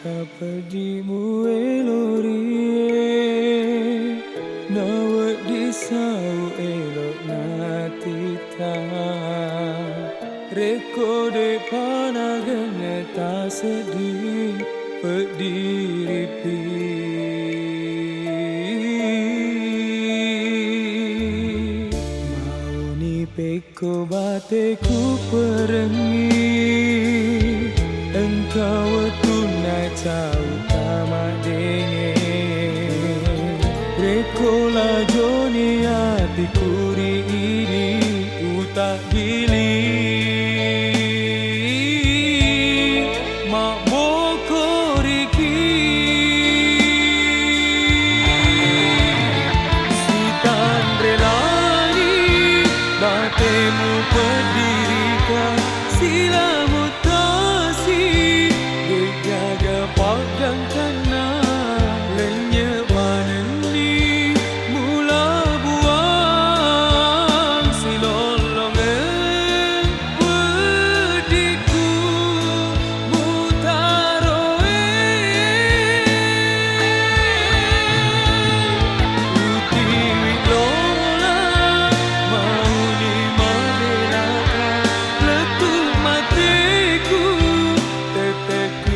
Kapadimu elori Nawak disau elok natita Rekode panagana tak sedih berdiri pi Mau ni peko bateku perengi Engkau tunai tahu tamak dengeng Rekola joni hatiku ini utak gili Mak bokoriki Sitan relani batemu pendirikan silamu Pagang kana lenyap maneni mula buang silolong pediku mutaroe utiwi lola mau ni madelaka letup matiku teteku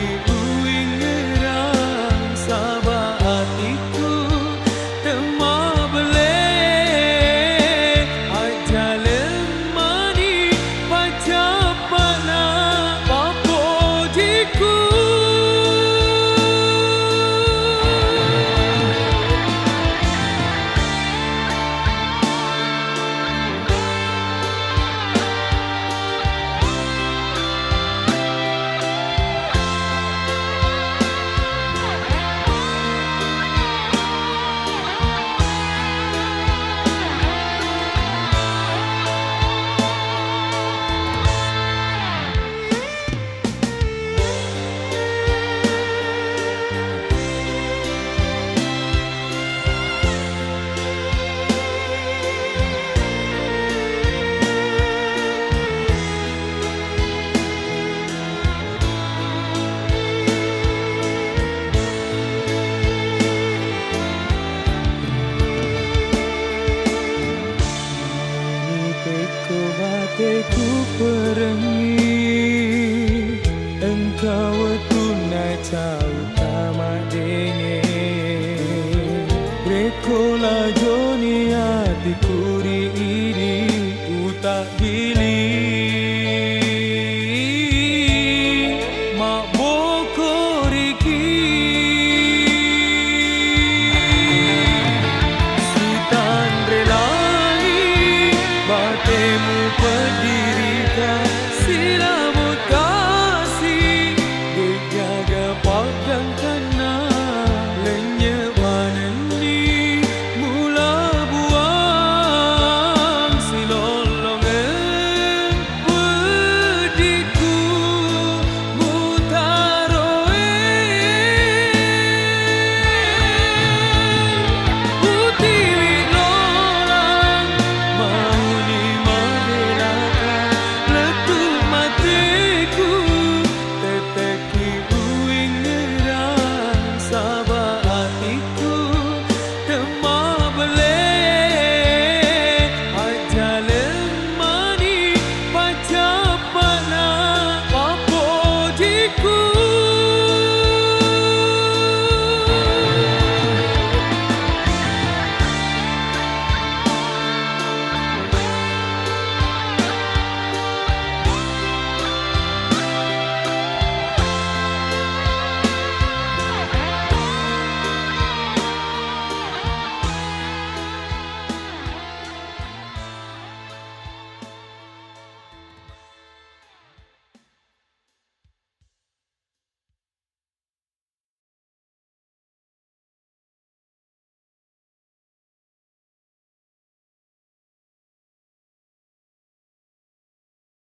Bateku perengi Engkau tunai tahu tamak dengeng Rekola joni hatiku